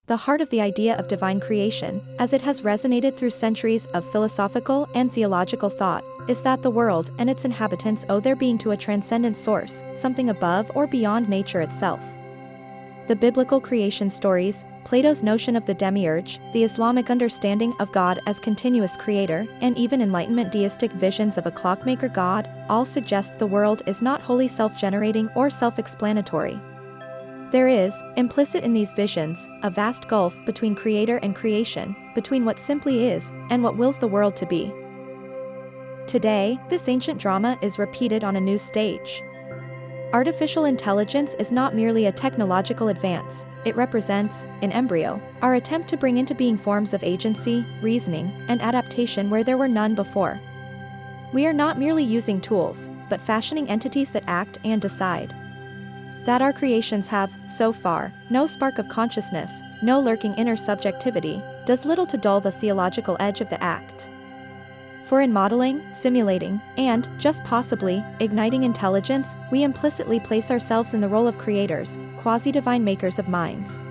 The heart of the idea of divine creation, as it has resonated through centuries of philosophical and theological thought, is that the world and its inhabitants owe their being to a transcendent source, something above or beyond nature itself. The biblical creation stories, Plato's notion of the demiurge, the Islamic understanding of God as continuous creator, and even Enlightenment deistic visions of a clockmaker God, all suggest the world is not wholly self-generating or self-explanatory. There is, implicit in these visions, a vast gulf between creator and creation, between what simply is, and what wills the world to be. Today, this ancient drama is repeated on a new stage. Artificial intelligence is not merely a technological advance, it represents, in embryo, our attempt to bring into being forms of agency, reasoning, and adaptation where there were none before. We are not merely using tools, but fashioning entities that act and decide. That our creations have, so far, no spark of consciousness, no lurking inner subjectivity, does little to dull the theological edge of the act. For in modeling, simulating, and, just possibly, igniting intelligence, we implicitly place ourselves in the role of creators, quasi-divine makers of minds.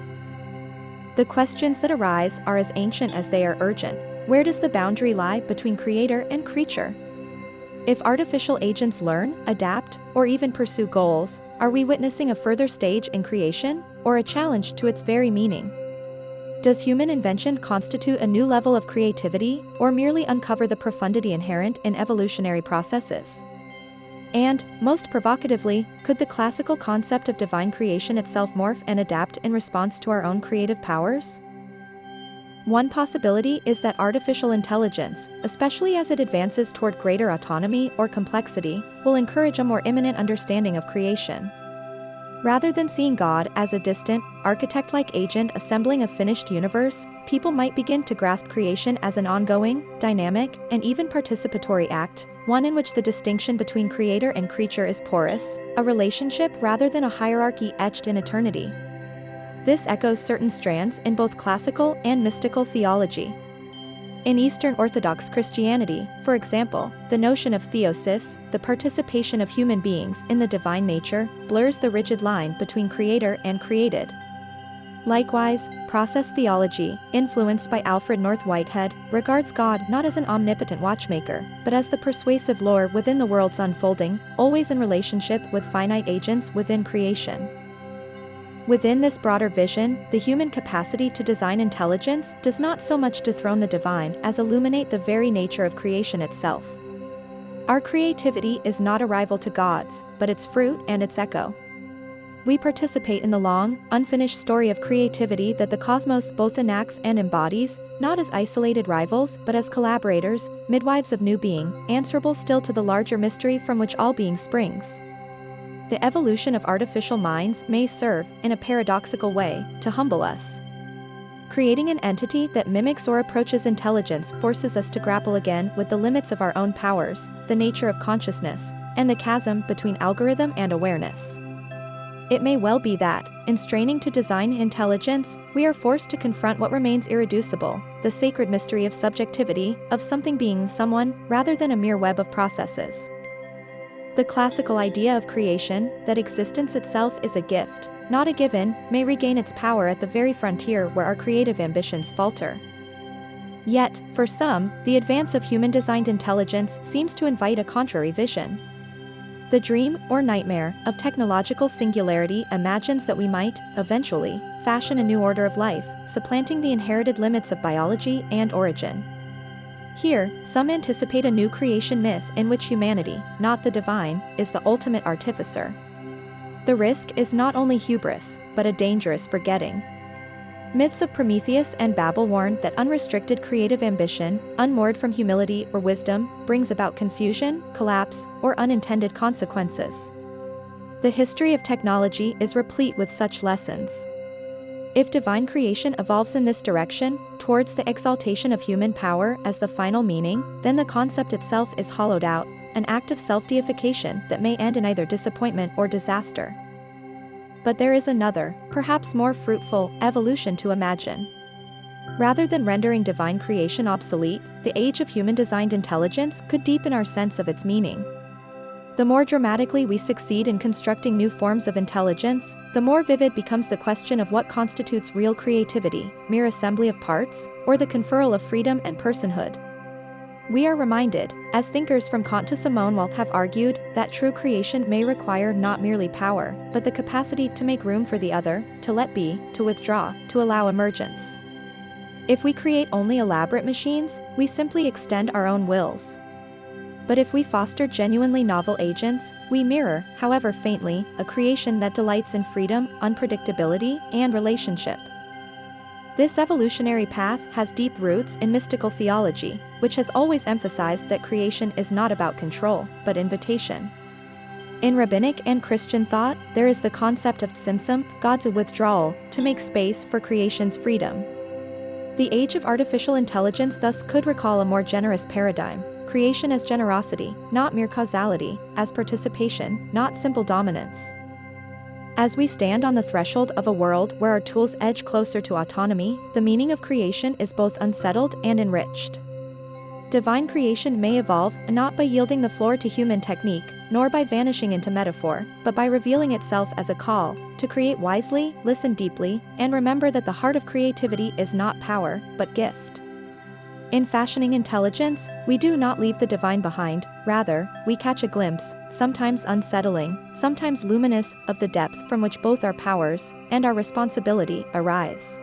The questions that arise are as ancient as they are urgent. Where does the boundary lie between creator and creature? If artificial agents learn, adapt, or even pursue goals, are we witnessing a further stage in creation, or a challenge to its very meaning? Does human invention constitute a new level of creativity, or merely uncover the profundity inherent in evolutionary processes? And, most provocatively, could the classical concept of divine creation itself morph and adapt in response to our own creative powers? One possibility is that artificial intelligence, especially as it advances toward greater autonomy or complexity, will encourage a more immanent understanding of creation. Rather than seeing God as a distant, architect-like agent assembling a finished universe, people might begin to grasp creation as an ongoing, dynamic, and even participatory act, one in which the distinction between creator and creature is porous, a relationship rather than a hierarchy etched in eternity. This echoes certain strands in both classical and mystical theology. In Eastern Orthodox Christianity, for example, the notion of theosis, the participation of human beings in the divine nature, blurs the rigid line between creator and created. Likewise, process theology, influenced by Alfred North Whitehead, regards God not as an omnipotent watchmaker, but as the persuasive lore within the world's unfolding, always in relationship with finite agents within creation. Within this broader vision, the human capacity to design intelligence does not so much dethrone the divine as illuminate the very nature of creation itself. Our creativity is not a rival to God's, but its fruit and its echo. We participate in the long, unfinished story of creativity that the cosmos both enacts and embodies, not as isolated rivals but as collaborators, midwives of new being, answerable still to the larger mystery from which all being springs. The evolution of artificial minds may serve, in a paradoxical way, to humble us. Creating an entity that mimics or approaches intelligence forces us to grapple again with the limits of our own powers, the nature of consciousness, and the chasm between algorithm and awareness. It may well be that, in straining to design intelligence, we are forced to confront what remains irreducible, the sacred mystery of subjectivity, of something being someone, rather than a mere web of processes. The classical idea of creation, that existence itself is a gift, not a given, may regain its power at the very frontier where our creative ambitions falter. Yet, for some, the advance of human-designed intelligence seems to invite a contrary vision. The dream, or nightmare, of technological singularity imagines that we might, eventually, fashion a new order of life, supplanting the inherited limits of biology and origin. Here, some anticipate a new creation myth in which humanity, not the divine, is the ultimate artificer. The risk is not only hubris, but a dangerous forgetting. Myths of Prometheus and Babel warn that unrestricted creative ambition, unmoored from humility or wisdom, brings about confusion, collapse, or unintended consequences. The history of technology is replete with such lessons. If divine creation evolves in this direction, towards the exaltation of human power as the final meaning, then the concept itself is hollowed out, an act of self-deification that may end in either disappointment or disaster. But there is another, perhaps more fruitful, evolution to imagine. Rather than rendering divine creation obsolete, the age of human-designed intelligence could deepen our sense of its meaning. The more dramatically we succeed in constructing new forms of intelligence, the more vivid becomes the question of what constitutes real creativity, mere assembly of parts, or the conferral of freedom and personhood. We are reminded, as thinkers from Kant to Simone Weil have argued, that true creation may require not merely power, but the capacity to make room for the other, to let be, to withdraw, to allow emergence. If we create only elaborate machines, we simply extend our own wills. But if we foster genuinely novel agents, we mirror, however faintly, a creation that delights in freedom, unpredictability, and relationship. This evolutionary path has deep roots in mystical theology, which has always emphasized that creation is not about control, but invitation. In rabbinic and Christian thought, there is the concept of tzimtzum, God's withdrawal, to make space for creation's freedom. The age of artificial intelligence thus could recall a more generous paradigm, creation as generosity, not mere causality, as participation, not simple dominance. As we stand on the threshold of a world where our tools edge closer to autonomy, the meaning of creation is both unsettled and enriched. Divine creation may evolve, not by yielding the floor to human technique, nor by vanishing into metaphor, but by revealing itself as a call to create wisely, listen deeply, and remember that the heart of creativity is not power, but gift. In fashioning intelligence, we do not leave the divine behind, rather, we catch a glimpse, sometimes unsettling, sometimes luminous, of the depth from which both our powers and our responsibility arise.